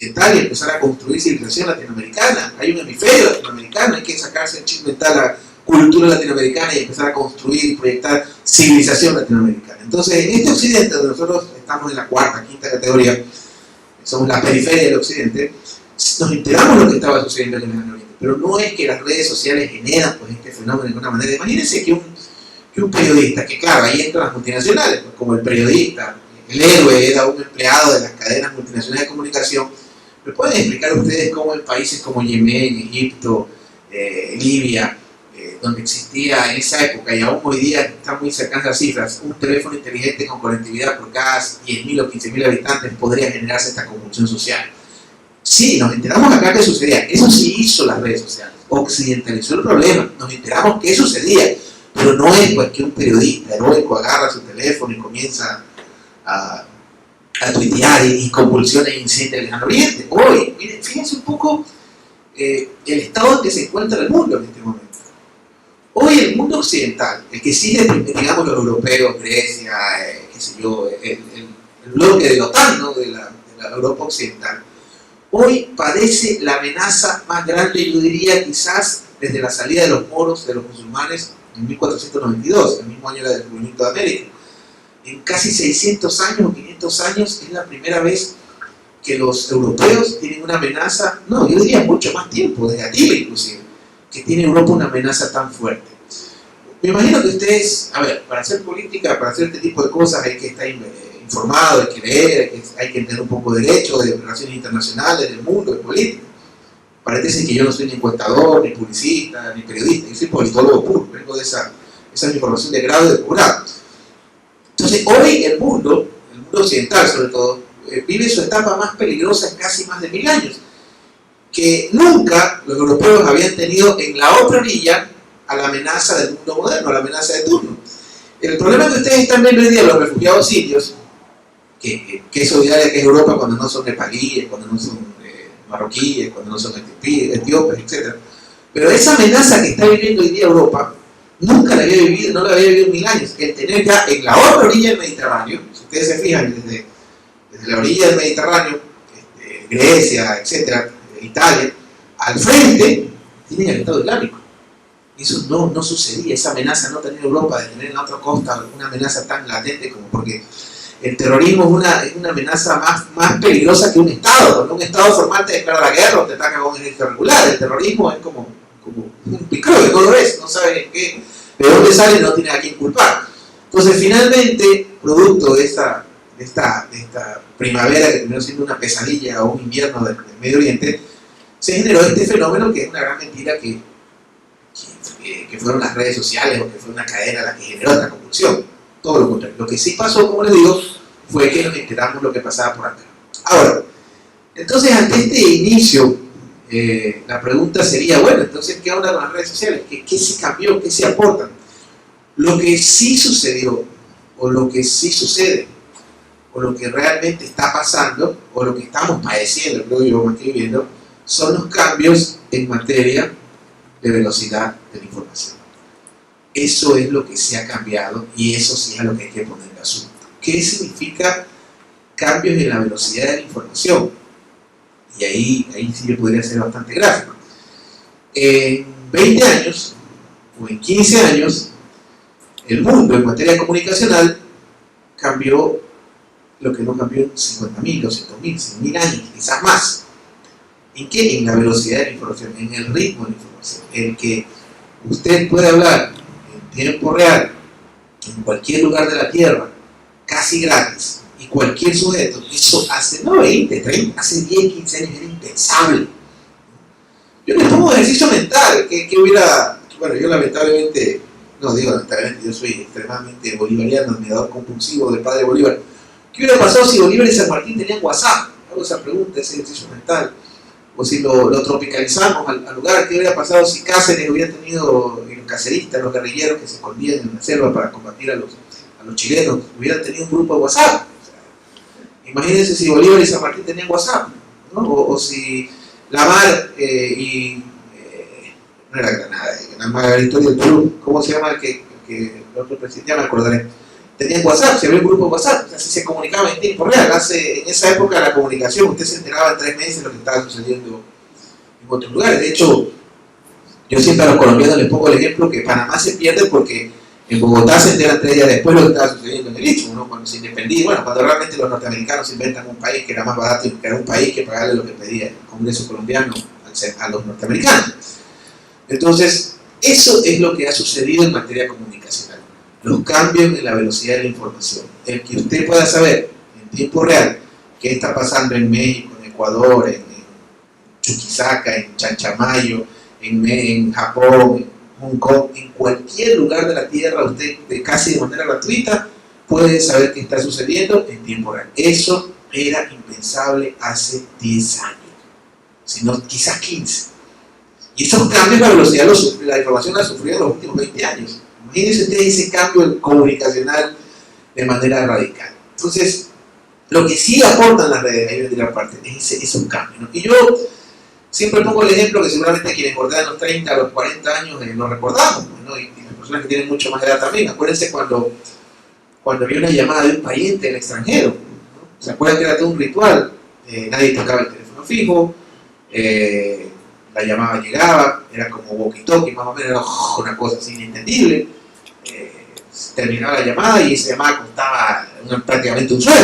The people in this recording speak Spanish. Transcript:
y empezar a construir civilización latinoamericana. Hay un hemisferio latinoamericano, hay que sacarse el chip mental a la cultura latinoamericana y empezar a construir y proyectar civilización latinoamericana. Entonces, en este occidente, donde nosotros estamos en la cuarta, quinta categoría, somos la periferia del occidente, nos enteramos de lo que estaba sucediendo en el Medio Oriente, pero no es que las redes sociales generan pues, este fenómeno de alguna manera. Imagínense que un periodista, que claro, ahí entran las multinacionales, pues, como el periodista, el héroe era un empleado de las cadenas multinacionales de comunicación. ¿Me pueden explicar ustedes cómo en países como Yemen, Egipto, Libia, donde existía en esa época, y aún hoy día están muy cercanas las cifras, un teléfono inteligente con conectividad por cada 10.000 o 15.000 habitantes podría generarse esta convulsión social? Sí, nos enteramos acá que sucedía. Eso sí hizo las redes sociales, occidentalizó el problema, nos enteramos que sucedía, pero no es pues que un periodista heroico agarra su teléfono y comienza a tuitear y convulsiona e incendia el Lejano Oriente. Hoy, miren, fíjense un poco el estado en que se encuentra el mundo en este momento. Hoy el mundo occidental, el que sigue, digamos, los europeos, Grecia, qué sé yo, el bloque de la OTAN, ¿no? de la Europa occidental, hoy padece la amenaza más grande, yo diría, quizás desde la salida de los moros, de los musulmanes, en 1492, el mismo año del descubrimiento de América. En casi 600 años o 500 años es la primera vez que los europeos tienen una amenaza, no, yo diría mucho más tiempo, desde Atila inclusive, que tiene Europa una amenaza tan fuerte. Me imagino que ustedes, a ver, para hacer política, para hacer este tipo de cosas hay que estar informado, hay que leer, hay que entender un poco de derecho, de relaciones internacionales, del mundo, de política. Parece que yo no soy ni encuestador, ni publicista, ni periodista, yo soy politólogo puro, vengo de esa es mi formación de grado y de posgrado. Entonces, hoy el mundo occidental sobre todo, vive su etapa más peligrosa en casi más de 1000 años, que nunca los europeos habían tenido en la otra orilla a la amenaza del mundo moderno, a la amenaza de turno. El problema que ustedes están viendo hoy día, los refugiados sirios, que es solidaria que es Europa cuando no son nepalíes, cuando no son marroquíes, cuando no son etíopes, etc. Pero esa amenaza que está viviendo hoy día Europa, nunca la había vivido, no la había vivido en 1000 años. El tener ya en la otra orilla del Mediterráneo, si ustedes se fijan, desde la orilla del Mediterráneo, Grecia, etc., Italia, al frente tienen el Estado Islámico. Eso no sucedía, esa amenaza no tenía Europa de tener en la otra costa una amenaza tan latente como porque el terrorismo es una amenaza más peligrosa que un Estado. Cuando un Estado formal te declara la guerra o te ataca con un ejército regular, el terrorismo es como un microbio, no lo ves, no sabes de dónde sale, no tiene a quién culpar. Entonces finalmente, producto de esta primavera que terminó siendo una pesadilla o un invierno del Medio Oriente, se generó este fenómeno que es una gran mentira que fueron las redes sociales o que fue una cadena la que generó esta convulsión. Todo lo contrario. Lo que sí pasó, como les digo, fue que nos enteramos lo que pasaba por acá. Ahora, entonces ante este inicio, la pregunta sería, bueno, entonces, ¿qué onda con las redes sociales? ¿Qué se cambió? ¿Qué se aportan? Lo que sí sucedió, o lo que sí sucede, o lo que realmente está pasando, o lo que estamos padeciendo, creo yo, me estoy viendo, son los cambios en materia de velocidad de la información. Eso es lo que se ha cambiado y eso sí es a lo que hay que poner el asunto. ¿Qué significa cambios en la velocidad de la información? Y ahí sí yo podría ser bastante gráfico. En 20 años o en 15 años, el mundo en materia comunicacional cambió lo que no cambió en 50.000, 200.000, 100.000 años, quizás más. ¿En qué? En la velocidad de la información, en el ritmo de la información, en que usted puede hablar en tiempo real, en cualquier lugar de la Tierra, casi gratis, y cualquier sujeto. Eso hace, no 20, 30, hace 10, 15 años era impensable. Yo les pongo un ejercicio mental, que hubiera, bueno, yo lamentablemente, no digo lamentablemente, yo soy extremadamente bolivariano, admirador compulsivo del padre Bolívar. ¿Qué hubiera pasado si Bolívar y San Martín tenían WhatsApp? Hago esa pregunta, ese ejercicio mental. O si lo tropicalizamos al lugar, ¿qué hubiera pasado si Cáceres hubiera tenido, los caceristas, los guerrilleros que se escondían en la selva para combatir a los chilenos, hubieran tenido un grupo de WhatsApp? O sea, imagínense si Bolívar y San Martín tenían WhatsApp, ¿no? O si Lamar no era Granada, Margarito del Perú, ¿cómo se llama el otro presidente? Ya me acordaré. tenían WhatsApp, se abrió un grupo de WhatsApp, o sea, se comunicaba en tiempo real. En esa época la comunicación, usted se enteraba en 3 meses de lo que estaba sucediendo en otros lugares. De hecho, yo siempre a los colombianos les pongo el ejemplo que Panamá se pierde porque en Bogotá se enteran 3 días después lo que estaba sucediendo en el Istmo, ¿no? Cuando se independía, bueno, cuando realmente los norteamericanos inventan un país que era más barato y que era un país que pagarle lo que pedía el Congreso colombiano a los norteamericanos. Entonces, eso es lo que ha sucedido en materia comunicacional. Los cambios en la velocidad de la información. El que usted pueda saber en tiempo real qué está pasando en México, en Ecuador, en Chuquisaca, en Chanchamayo, en Japón, en Hong Kong, en cualquier lugar de la Tierra, usted casi de manera gratuita puede saber qué está sucediendo en tiempo real. Eso era impensable hace 10 años, sino quizás 15. Y esos cambios, la velocidad, la información la ha sufrido en los últimos 20 años. Imagínense ustedes ese cambio comunicacional de manera radical. Entonces, lo que sí aportan las redes, ahí vendría aparte, es esos cambios, ¿no? Y yo siempre pongo el ejemplo que seguramente quienes bordean los 30 a los 40 años lo recordamos, ¿no? Y las personas que tienen mucho más edad también. Acuérdense cuando había una llamada de un pariente del extranjero, ¿no? ¿Se acuerdan que era todo un ritual? Nadie tocaba el teléfono fijo, la llamada llegaba, era como walkie-talkie, más o menos, era una cosa así inentendible. Terminaba la llamada y esa llamada costaba prácticamente un sueldo.